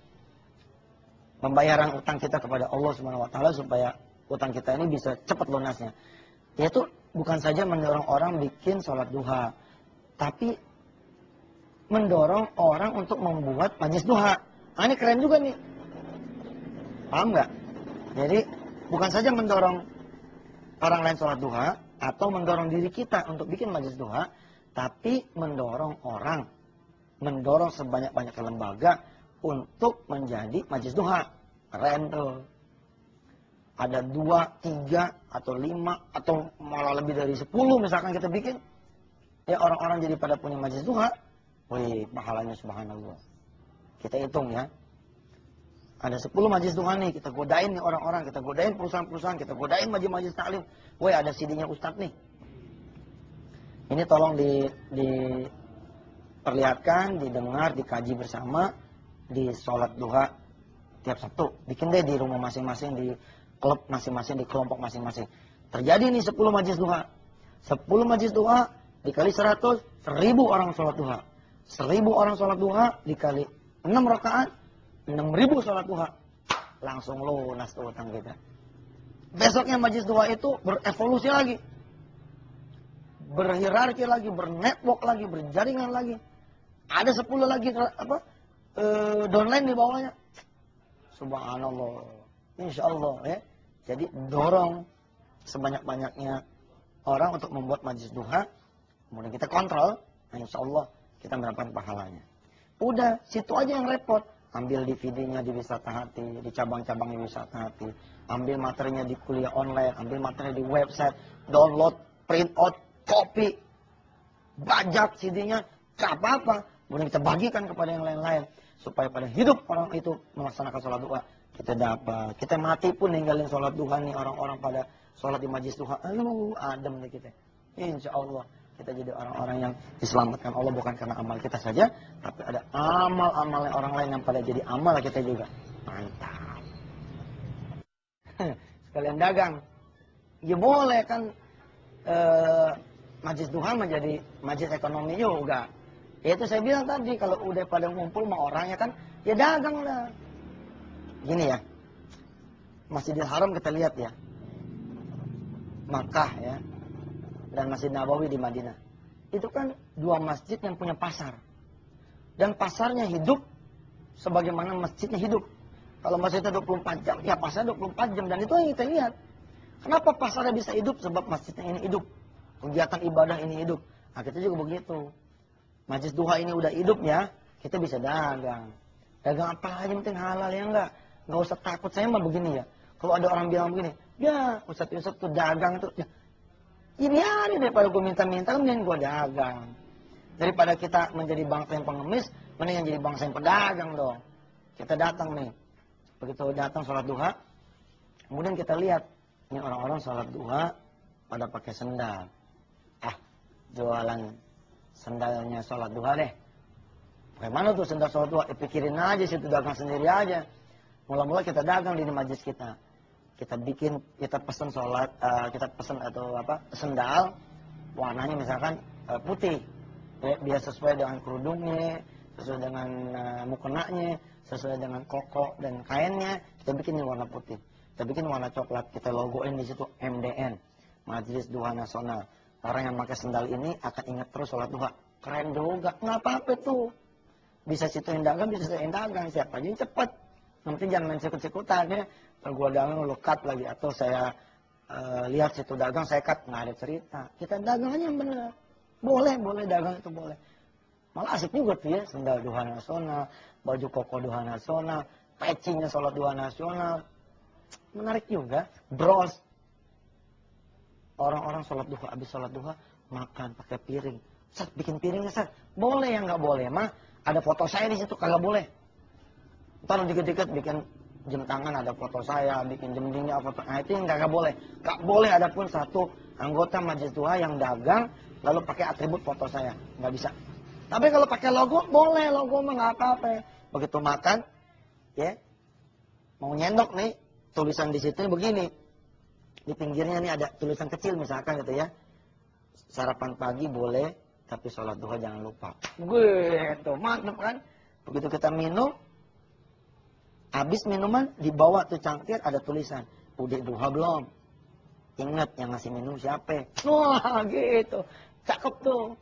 pembayaran utang kita kepada Allah Subhanahu wa taala supaya utang kita ini bisa cepat lunasnya. Yaitu bukan saja mendorong orang bikin sholat duha, tapi mendorong orang untuk membuat majelis duha. Nah, ini keren juga nih. Paham nggak? Jadi bukan saja mendorong orang lain sholat duha atau mendorong diri kita untuk bikin majelis duha, tapi mendorong orang, mendorong sebanyak-banyak lembaga untuk menjadi majelis duha. Keren tuh. Ada 2, 3, atau 5, atau malah lebih dari 10 misalkan kita bikin. Ya orang-orang jadi pada punya majelis duha. Wih, pahalanya subhanallah. Kita hitung ya. Ada 10 majelis duha nih, kita godain nih orang-orang, kita godain perusahaan-perusahaan, kita godain majelis taklim. Wih, ada CD-nya Ustadz nih. Ini tolong diperlihatkan, didengar, dikaji bersama di sholat duha tiap Sabtu. Bikin deh di rumah masing-masing, di klub masing-masing, di kelompok masing-masing. Terjadi nih 10 majelis duha. 10 majelis duha dikali 100, 1000 orang sholat duha. 1000 orang sholat duha dikali 6 rakaat, 6000 sholat duha. Langsung lunas tuh utang kita. Besoknya majelis duha itu berevolusi lagi. Berhierarki lagi, bernetwork lagi, berjaringan lagi. Ada 10 lagi downline di bawahnya. Subhanallah. Insya Allah ya. Jadi dorong sebanyak-banyaknya orang untuk membuat majelis duha. Kemudian kita kontrol. Nah, insya Allah kita mendapatkan pahalanya. Udah, situ aja yang repot. ambil DVD-nya di Wisata Hati, di cabang-cabangnya Wisata Hati, ambil materinya di kuliah online, ambil materinya di website, download, print out, copy, bajak CD-nya, gak apa-apa. Kemudian kita bagikan kepada yang lain-lain, supaya pada hidup orang itu melaksanakan sholat duha. Kita dapat, kita mati pun ninggalin sholat duha nih, orang-orang pada sholat di majlis duha, adem nih kita. Insya Allah kita jadi orang-orang yang diselamatkan Allah bukan karena amal kita saja, tapi ada amal-amal orang lain yang pada jadi amal kita juga. Mantap. Sekalian dagang. Ya boleh kan, majlis duha menjadi majlis ekonomi juga. Ya itu saya bilang tadi, kalau udah pada ngumpul sama orangnya kan, ya dagang lah. Gini ya, Masjidil Haram kita lihat ya, Makkah ya, dan Masjid Nabawi di Madinah. Itu kan dua masjid yang punya pasar. Dan pasarnya hidup sebagaimana masjidnya hidup. Kalau masjidnya 24 jam, ya pasarnya 24 jam. Dan itu yang kita lihat. Kenapa pasarnya bisa hidup? Sebab masjidnya ini hidup. Kegiatan ibadah ini hidup. Nah kita juga begitu. Majlis duha ini udah hidup ya, kita bisa dagang. Dagang apa aja penting halal ya enggak? Enggak usah takut. Saya mah begini ya. Kalau ada orang bilang begini, ya Ustadz tuh dagang tuh. Ya, ini hari daripada gue minta-minta, mending gue dagang. Daripada kita menjadi bangsa yang pengemis, mending jadi bangsa yang pedagang dong. Kita datang nih, begitu datang sholat duha, kemudian kita lihat, ini orang-orang sholat duha pada pakai sendal. Jualan sendalnya sholat duha deh. Bagaimana tuh sendal sholat duha? Pikirin aja situ, dagang sendiri aja. Mula-mula kita dagang di majlis kita. Kita bikin, kita pesan sholat, kita pesan atau apa, sendal, warnanya misalkan putih, biar sesuai dengan kerudungnya, sesuai dengan mukenanya, sesuai dengan koko dan kainnya, kita bikin warna putih, kita bikin warna coklat, kita logoin di situ MDN, Majlis Duha Nasional. Orang yang pakai sendal ini akan ingat terus sholat duha. Keren juga, nggak apa-apa tuh. Bisa situ yang dagang, bisa situ yang dagang, siapa aja yang cepet. Nanti jangan main sikut-sikutan ya. Kalau gua dagang lo cut lagi, atau saya lihat situ dagang saya cut, nggak ada cerita. Kita dagang aja yang benar. Boleh dagang itu boleh. Malah asik juga tuh ya, sendal duha nasional, baju koko duha nasional, pecinya sholat duha nasional. Menarik juga. Bros. Orang-orang sholat duha, habis sholat duha makan pakai piring. Sat, bikin piringnya Sat. Boleh ya nggak boleh mah? Ada foto saya di situ, kagak boleh. Ntar dikit-dikit bikin jam tangan ada foto saya, bikin jemdingnya foto. Nah itu yang nggak boleh. Nggak boleh ada pun satu anggota majlis duha yang dagang lalu pakai atribut foto saya, nggak bisa. Tapi kalau pakai logo boleh, logo mah nggak apa-apa. Begitu makan, ya mau nyendok nih, tulisan di situ begini. Di pinggirnya nih ada tulisan kecil misalkan gitu ya. Sarapan pagi boleh, tapi sholat duha jangan lupa. Gitu, mantap kan? Begitu kita minum, habis minuman di bawah tuh cangkir ada tulisan, udah duha belum? Ingat yang ngasih minum siapa? Wah gitu, cakep tuh.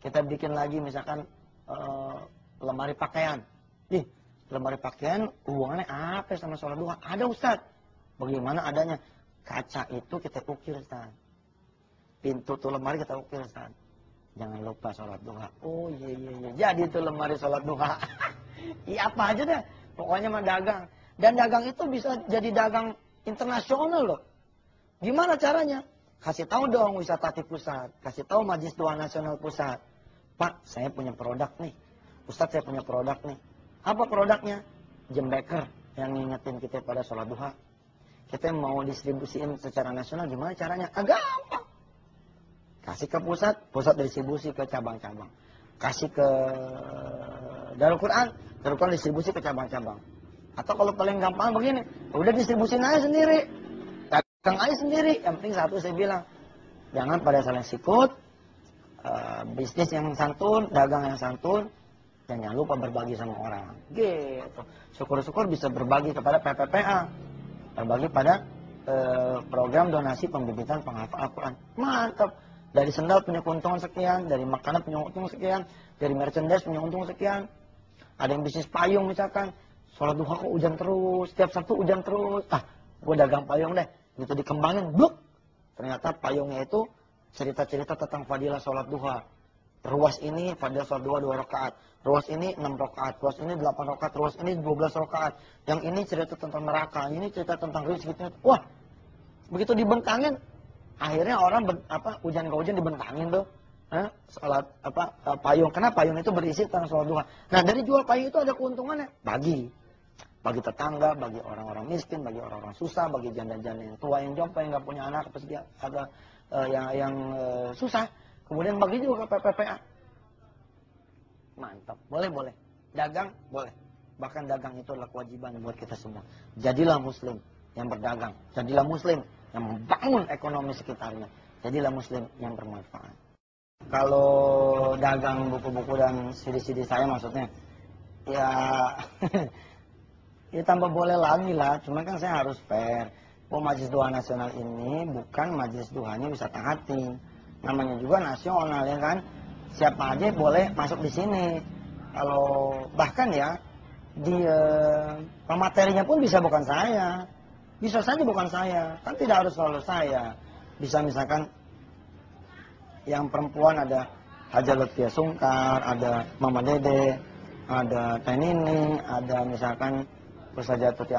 Kita bikin lagi misalkan lemari pakaian. Ih, lemari pakaian hubungannya apa sama sholat duha? Ada Ustaz. Bagaimana adanya? Kaca itu kita ukir Ustaz. Pintu tuh lemari kita ukir Ustaz. Jangan lupa sholat duha. Oh iya. Jadi itu lemari sholat duha. Iya apa aja deh. Pokoknya mah dagang. Dan dagang itu bisa jadi dagang internasional loh. Gimana caranya? Kasih tahu dong Wisata Hati Pusat. Kasih tahu Majlis Duha Nasional Pusat. Pak, saya punya produk nih. Ustaz saya punya produk nih. Apa produknya? Jembeker yang ngingetin kita pada sholat duha. Kita mau distribusiin secara nasional, gimana caranya? Gampang. Kasih ke pusat, pusat distribusi ke cabang-cabang. Kasih ke Darul Quran distribusi ke cabang-cabang. Atau kalau paling gampang begini, udah distribusin aja sendiri. Dagang aja sendiri. Yang penting satu saya bilang, jangan pada saling sikut, bisnis yang santun, dagang yang santun, dan jangan lupa berbagi sama orang. Gitu. Syukur-syukur bisa berbagi kepada PPPA. Berbagi pada program donasi pembibitan penghafal Al-Quran. Mantap. Dari sendal punya keuntungan sekian, dari makanan punya untung sekian, dari merchandise punya untung sekian. Ada yang bisnis payung misalkan, sholat duha kok hujan terus, setiap Sabtu hujan terus. Gue dagang payung deh. Gitu dikembangin, bluk. Ternyata payungnya itu cerita-cerita tentang fadilah sholat duha. ruas ini pada sholat 2 rakaat, ruas ini 6 rakaat, ruas ini 8 rakaat, ruas ini 12 rakaat, yang ini cerita tentang neraka, ini cerita tentang rizki. Wah, begitu dibentangin, akhirnya orang hujan ke hujan dibentangin tuh. Sholat payung. Karena payung itu berisi tentang sholat duha. Nah, dari jual payung itu ada keuntungannya. Bagi tetangga, bagi orang-orang miskin, bagi orang-orang susah, bagi janda-janda yang tua, yang jompo, yang nggak punya anak, ada yang susah. Kemudian bagi juga ke PPPA. Mantap. Boleh. Dagang, boleh. Bahkan dagang itu adalah kewajiban buat kita semua. Jadilah muslim yang berdagang. Jadilah muslim yang membangun ekonomi sekitarnya. Jadilah muslim yang bermanfaat. Kalau dagang buku-buku dan CD-CD saya maksudnya, ya, ya tambah boleh lagi lah. Cuma kan saya harus fair. Majelis Duha Nasional ini bukan majelis duhanya wisata hati. Namanya juga nasional ya kan. Siapa aja boleh masuk di sini. Kalau bahkan ya di pematerinya pun bisa bukan saya. Bisa saja bukan saya. Kan tidak harus selalu saya. Bisa misalkan yang perempuan ada Haja Lutfia Sungkar, ada Mama Dede, ada Tenini, ada misalkan Ustazah Tuti